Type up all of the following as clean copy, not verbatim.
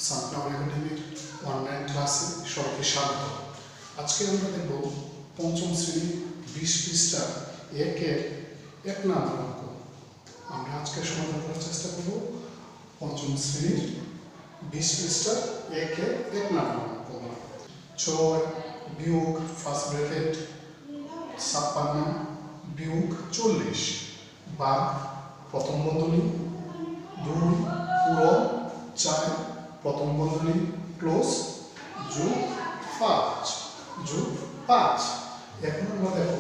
Sunflower একাডেমির online ক্লাসে সবাইকে স্বাগত। আজকে আমরা দেখব পঞ্চম শ্রেণী 20 পৃষ্ঠা একের 1 নম্বর অঙ্ক। আমরা আজকে সমাধান করার চেষ্টা করব পঞ্চম শ্রেণীর 20 পৃষ্ঠা একের 1 নম্বর অঙ্ক। 6 বিয়োগ ফার্স্ট ব্র্যাকেট 56 বিয়োগ 40 ভাগ প্রথম বন্ধনী 2 পুরো 4 প্রথম বন্ধনী ক্লোজ যোগ 5 এখন আমরা দেখো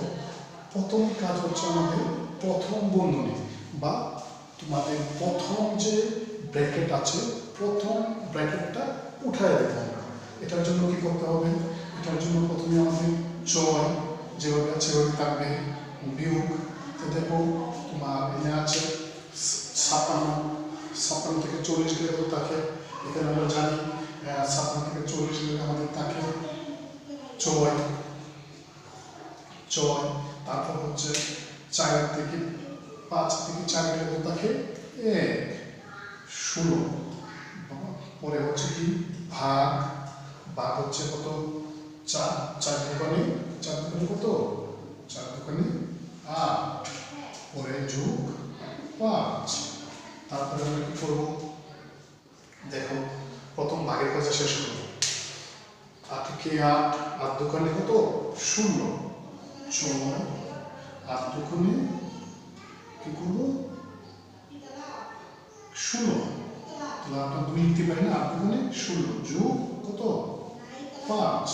প্রথম কাজ হচ্ছে আমাদের প্রথম বন্ধনী বা তোমাদের প্রথম যে ব্র্যাকেট আছে প্রথম ব্র্যাকেটটা উঠায় দেবো আমরা। এটার জন্য কি করতে হবে? এটার জন্য প্রথমে আমাদের 6 যেভাবে আছে সেভাবে থাকবে, বিয়োগ দেখো তোমার এখানে আছে 56 থেকে 40 গেলে তো থাকে, এখানে আমরা জানি 56 থেকে 40 গেলে আমাদের থাকে 6, তারপর হচ্ছে 4 থেকে 5 থেকে 4 গেলে তো থাকে 16, পরে হচ্ছে কি ভাগ হচ্ছে কত 4 দোকানে কত 4 দোকানে 8, পরে যোগ 5। তারপরে আমরা কি করবো দেখো প্রথম ভাগের কাজটা শেষ করবো। 8 থেকে 8 দোকানে কত 16, 8 দোকানে কি করবো 16, তাহলে আপনার 2 লিখতে পারি না, 8 দোকানে 16 যোগ কত 5।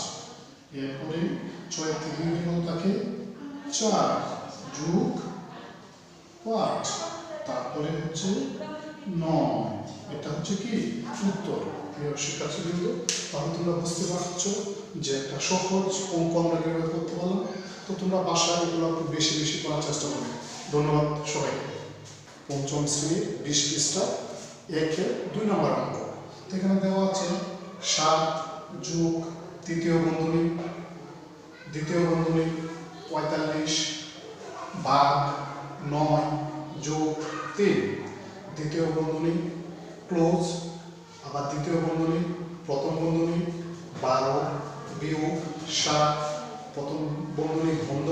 এরপরে 6 থেকে কত থাকে 4 যোগ 5, তারপরে হচ্ছে 9। এটা হচ্ছে কি উত্তর। প্রিয় শিক্ষার্থীবৃন্দ, তাহলে তোমরা বুঝতে পারছো যে একটা সহজ অঙ্ক আমরা কিভাবে করতে পারলাম। তো তোমরা বাসায় এগুলো একটু বেশি বেশি করার চেষ্টা করবে। ধন্যবাদ সবাইকে। পঞ্চম শ্রেণীর 20 পৃষ্ঠা একের 2 নম্বর অঙ্ক। এখানে দেওয়া আছে 7 যোগ দ্বিতীয় বন্ধনী 45 ভাগ 9 যোগ 3 দ্বিতীয় বন্ধনী ক্লোজ, আবার দ্বিতীয় বন্ধনী প্রথম বন্ধনী 12 বিয়োগ 7 প্রথম বন্ধনী বন্ধ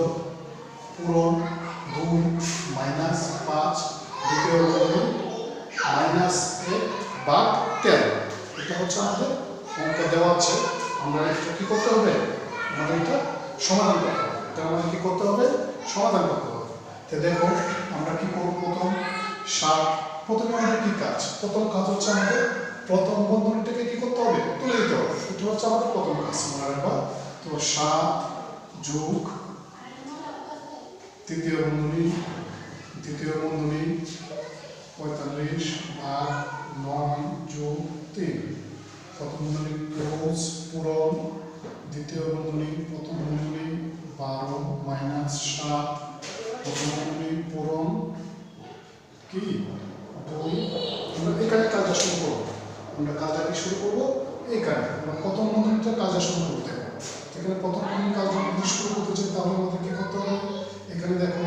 পূরণ 2 মাইনাস 5 দ্বিতীয় বন্ধনী মাইনাস 1 ভাগ 13। এটা হচ্ছে আমাদের অঙ্ক দেওয়া আছে। আমরা এটা কি করতে হবে? আমাদের এটা সমাধান করতে হবে। এটা আমাদের কি করতে হবে? সমাধান করতে হবে। তো দেখো আমরা কি করব, প্রথম 7 প্রথমে আমাদের কি কাজ? প্রথম কাজ হচ্ছে আমাদের প্রথম বন্ধনীটাকে কি করতে হবে? তুলে দিতে হবে। এটা হচ্ছে আমাদের প্রথম কাজ। মনে রাখবা। তো 7 যোগ দ্বিতীয় বন্ধনী 45 ভাগ 9 যোগ 3 প্রথম বন্ধনী ক্লোজ পূরণ দ্বিতীয় বন্ধনী প্রথম বন্ধনী 12 মাইনাস 7 প্রথম বন্ধনী পূরণ কি 2। আমরা এখানে কাজটা শুরু করবো। আমরা কাজটা কি শুরু করবো? এখানে আমরা প্রথম বন্ধনীটা কাজটা শুরু করতে হবে। এখানে প্রথম বন্ধনী কাজ যদি শুরু করতে চাই তাহলে আমাদের কি করতে হবে? এখানে দেখো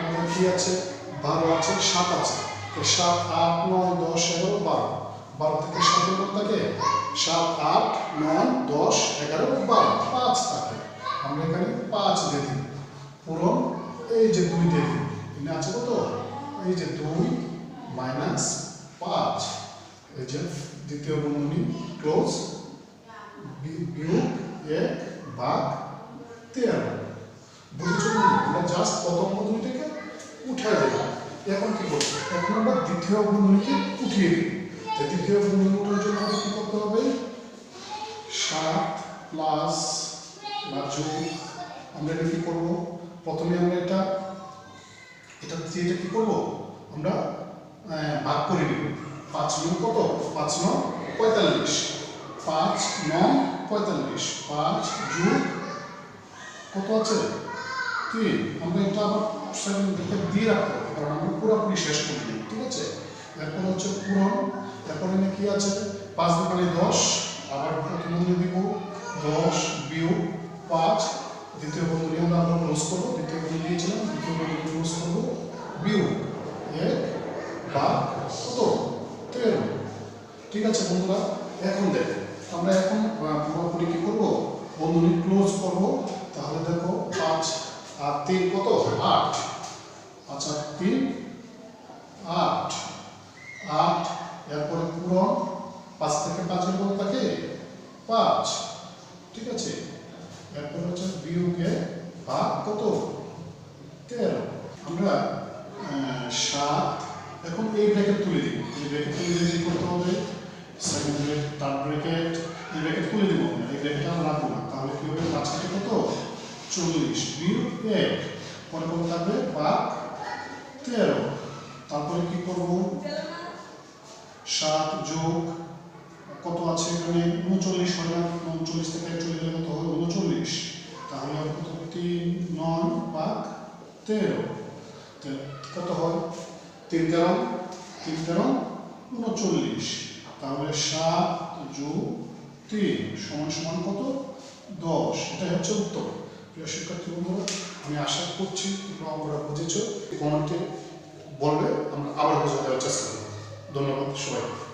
আমাদের কি আছে 12 আছে 7 আছে, তো 7 8 9 10 11 12 12 থেকে 7 এর মধ্যে থাকে 7 8 9 10 11 12 5 থাকে। আমরা এখানে 5 দিয়ে দিই পূরণ এই যে 2 দিয়ে দিই, এখানে আছে কত এই যে 2 মাইনাস 5 এই যে দ্বিতীয় বন্ধনী ক্লোজ বিয়োগ 1 ভাগ 13। বুঝেছো? আমরা জাস্ট প্রথম বন্ধনীটাকে উঠায় দিলাম। এখন কি করবো? এখন আমরা দ্বিতীয় বন্ধনীকে উঠিয়ে দিই। তো দ্বিতীয় বন্ধনী ওঠার জন্য আমাদের কি করতে হবে? 7 প্লাস বা যোগ আমরা এটা কি করবো? প্রথমে আমরা এটা দিয়ে কি করবো? আমরা ভাগ করে নিব। 5 9 কত? 5 9 45 5 9 45 5 যোগ কত আছে 3। আমরা এটা আবার দিয়ে রাখতে হবে কারণ আমরা পুরোপুরি শেষ করে দিই। ঠিক আছে? এরপর হচ্ছে পূরণ। এরপরে কি আছে 5 দোকানে 10, আবার প্রথম বন্ধনী দিব 10 বিয়োগ 5 দ্বিতীয় বন্ধনী আমরা আবার ক্লোজ করবো। দ্বিতীয় বন্ধনী দিয়েছিলাম, দ্বিতীয় বন্ধনী ক্লোজ করবো বিয়োগ 1 ভাগ কত 13। ঠিক আছে বন্ধুরা, এখন দেখো আমরা এখন পুরোপুরি কি করবো, বন্ধনী ক্লোজ করব। তাহলে দেখো 5 আর 3 কত, 8। 5 আর 3 8, 8 এরপরে পূরণ, 5 থেকে 5 এর কত থাকে 5, ঠিক আছে। এরপর হচ্ছে বিয়োগে ভাগ কত 13। আমরা 7 এখন এই ব্র্যাকেট তুলে দিব, এই ব্র্যাকেট তুলে দিয়ে কি করতে হবে, সেকেন্ড ব্র্যাকেট থার্ড ব্র্যাকেট এই ব্র্যাকেট তুলে দিব, এই ব্র্যাকেট আমরা রাখবো না। তাহলে কি হবে, 5 থেকে কত 40 বিয়োগ 1, পরে কত থাকবে ভাগ 13। তারপরে কি করব, 7 যোগ কত আছে এখানে 39 হয় না, 39 থেকে 41 গেলে কত হবে 39, তাহলে হবে কত 3 9 ভাগ 13, কত হয় 3 13 39, তাহলে 7 যোগ 3 সমান সমান কত 10। এটাই হচ্ছে উত্তর। প্রিয় শিক্ষার্থী বন্ধুরা, আমি আশা করছি তোমরা বুঝেছো। কমেন্টে বলবে, আমরা আবার বোঝাতে চেষ্টা করব। ধন্যবাদ সবাইকে।